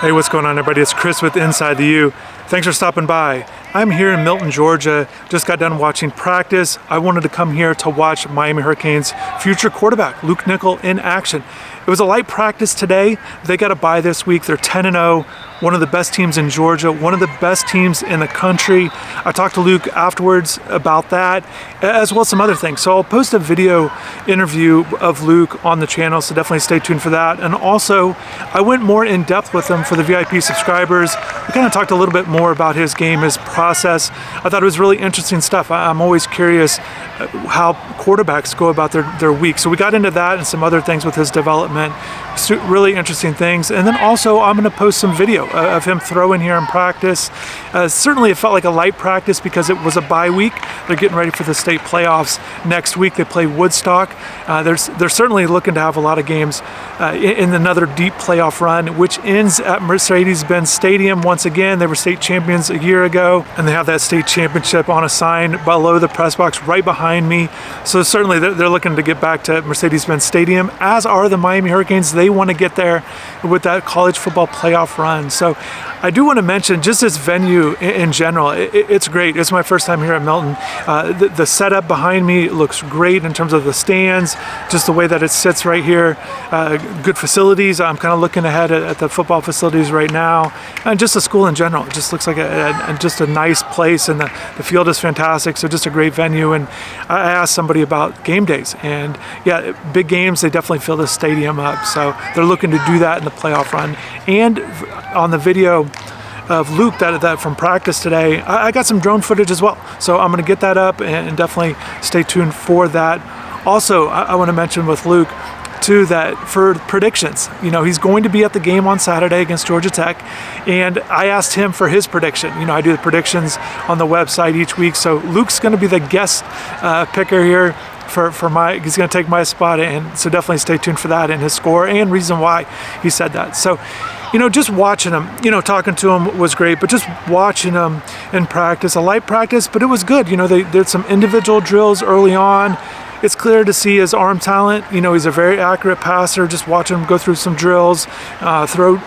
Hey, what's going on, everybody? It's Chris with Inside the U. Thanks for stopping by. I'm here in Milton, Georgia. Just got done watching practice. I wanted to come here to watch Miami Hurricanes' future quarterback, Luke Nickel, in action. It was a light practice today. They got a bye this week. They're 10-0, one of the best teams in Georgia, one of the best teams in the country. I talked to Luke afterwards about that, as well as some other things. So I'll post a video interview of Luke on the channel, so definitely stay tuned for that. And also, I went more in depth with him for the VIP subscribers. We kind of talked a little bit more about his game, his process. I thought it was really interesting stuff. I'm always curious how quarterbacks go about their week. So we got into that and some other things with his development. Really interesting things. And then also I'm going to post some video of him throwing here in practice. Certainly it felt like a light practice because it was a bye week. They're getting ready for the state playoffs next week. They play Woodstock. They're certainly looking to have a lot of games in another deep playoff run, which ends at Mercedes-Benz Stadium once again. They were state champions a year ago, and they have that state championship on a sign below the press box right behind me. So certainly they're looking to get back to Mercedes-Benz Stadium, as are the Miami Hurricanes. They want to get there with that college football playoff run. So I do want to mention just this venue in general. It's great. It's my first time here at Milton. The setup behind me looks great in terms of the stands, just the way that it sits right here. Good facilities. I'm kind of looking ahead at the football facilities right now, and just the school in general. It just looks like just a nice place, and the field is fantastic. So just a great venue. And I asked somebody about game days, and yeah, big games, they definitely fill the stadium up. So they're looking to do that in the playoff run. And on the video of Luke that from practice today, I got some drone footage as well. So I'm going to get that up and definitely stay tuned for that. Also, I want to mention with Luke too that for predictions, he's going to be at the game on Saturday against Georgia Tech, and I asked him for his prediction. I do the predictions on the website each week, so Luke's going to be the guest picker here he's going to take my spot, and so definitely stay tuned for that and his score and reason why he said that. So just watching him, talking to him was great, but just watching him in practice, a light practice, but it was good. They did some individual drills early on. It's clear to see his arm talent. He's a very accurate passer. Just watching him go through some drills,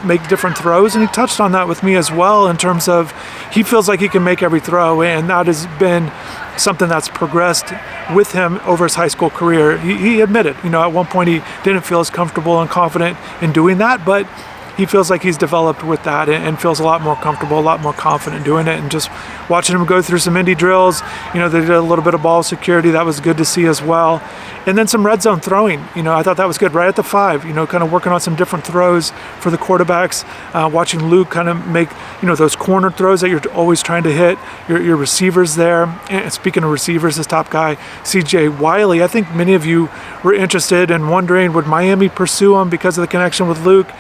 make different throws, and he touched on that with me as well in terms of he feels like he can make every throw, and that has been something that's progressed with him over his high school career. He admitted, at one point he didn't feel as comfortable and confident in doing that, but he feels like he's developed with that and feels a lot more comfortable, a lot more confident doing it. And just watching him go through some indie drills, they did a little bit of ball security. That was good to see as well. And then some red zone throwing. I thought that was good right at the 5, kind of working on some different throws for the quarterbacks. Watching Luke kind of make, those corner throws that you're always trying to hit, your receivers there. And speaking of receivers, this top guy, CJ Wiley, I think many of you were interested and wondering, would Miami pursue him because of the connection with Luke?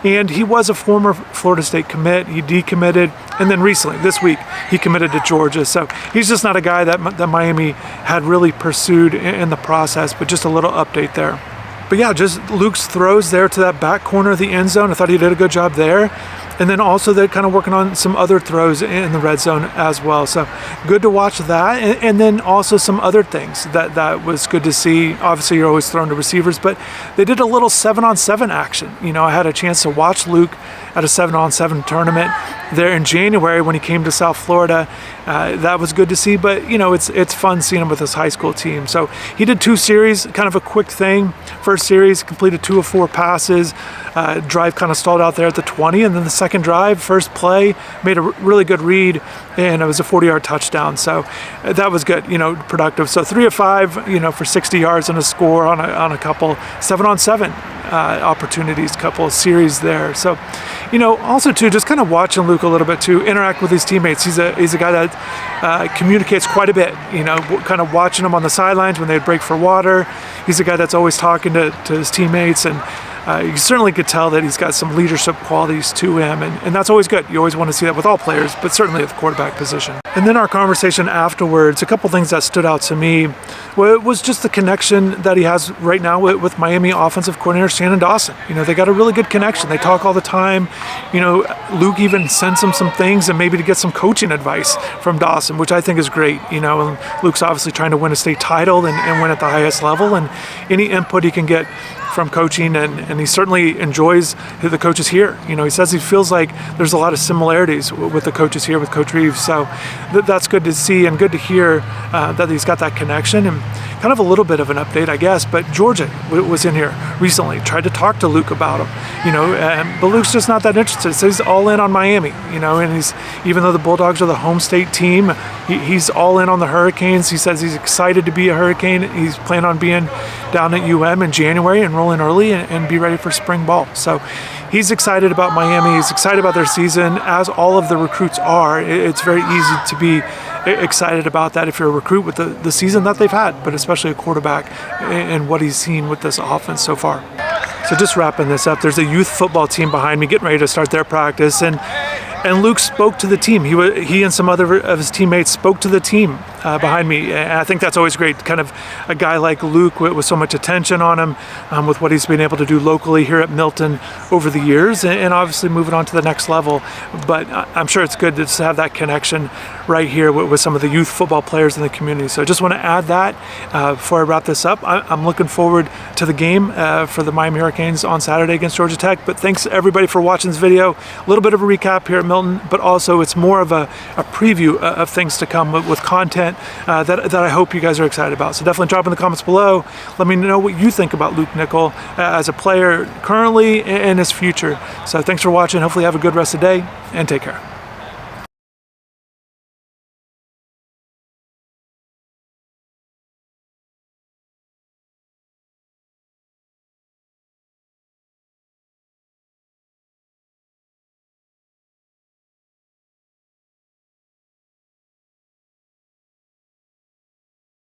And he was a former Florida State commit. He decommitted, and then recently, this week, he committed to Georgia. So he's just not a guy that Miami had really pursued in the process, but just a little update there. But yeah, just Luke's throws there to that back corner of the end zone. I thought he did a good job there. And then also they're kind of working on some other throws in the red zone as well. So good to watch that. And then also some other things that was good to see. Obviously, you're always throwing to receivers, but they did a little 7-on-7 action. I had a chance to watch Luke at a 7-on-7 tournament there in January when he came to South Florida. That was good to see, but it's fun seeing him with his high school team. So he did 2 series, kind of a quick thing. First series, completed 2 of 4 passes. Drive kind of stalled out there at the 20, and then the second drive, first play, made a really good read, and it was a 40-yard touchdown. So that was good, productive. So 3 of 5, for 60 yards and a score on a couple 7-on-7 opportunities, couple of series there. So, also too, just kind of watching Luke a little bit too, interact with his teammates. He's a guy that communicates quite a bit. Kind of watching him on the sidelines when they'd break for water. He's a guy that's always talking to his teammates, and you certainly could tell that he's got some leadership qualities to him, and that's always good. You always want to see that with all players, but certainly at the quarterback position. And then our conversation afterwards, a couple things that stood out to me was just the connection that he has right now with Miami offensive coordinator Shannon Dawson. They got a really good connection. They talk all the time. Luke even sends him some things and maybe to get some coaching advice from Dawson, which I think is great. And Luke's obviously trying to win a state title and win at the highest level, and any input he can get from coaching, and he certainly enjoys the coaches here. He says he feels like there's a lot of similarities with the coaches here with Coach Reeves. So that's good to see and good to hear that he's got that connection. And kind of a little bit of an update, I guess, but Georgia was in here recently, tried to talk to Luke about him, but Luke's just not that interested. So he's all in on Miami, and he's, even though the Bulldogs are the home state team, he's all in on the Hurricanes. He says he's excited to be a Hurricane. He's planning on being down at UM in January, enrolling early and be ready for spring ball. So he's excited about Miami. He's excited about their season, as all of the recruits are. It's very easy to be excited about that if you're a recruit with the season that they've had, but especially a quarterback and what he's seen with this offense so far. So just wrapping this up, there's a youth football team behind me getting ready to start their practice, and Luke spoke to the team. He and some other of his teammates spoke to the team behind me. And I think that's always great, kind of a guy like Luke with so much attention on him, with what he's been able to do locally here at Milton over the years, and obviously moving on to the next level. But I'm sure it's good to just have that connection right here with some of the youth football players in the community. So I just want to add that before I wrap this up. I'm looking forward to the game for the Miami Hurricanes on Saturday against Georgia Tech. But thanks everybody for watching this video. A little bit of a recap here at Milton, but also it's more of a preview of things to come with content that I hope you guys are excited about. So definitely drop in the comments below. Let me know what you think about Luke Nickel as a player currently and his future. So thanks for watching. Hopefully you have a good rest of the day, and take care.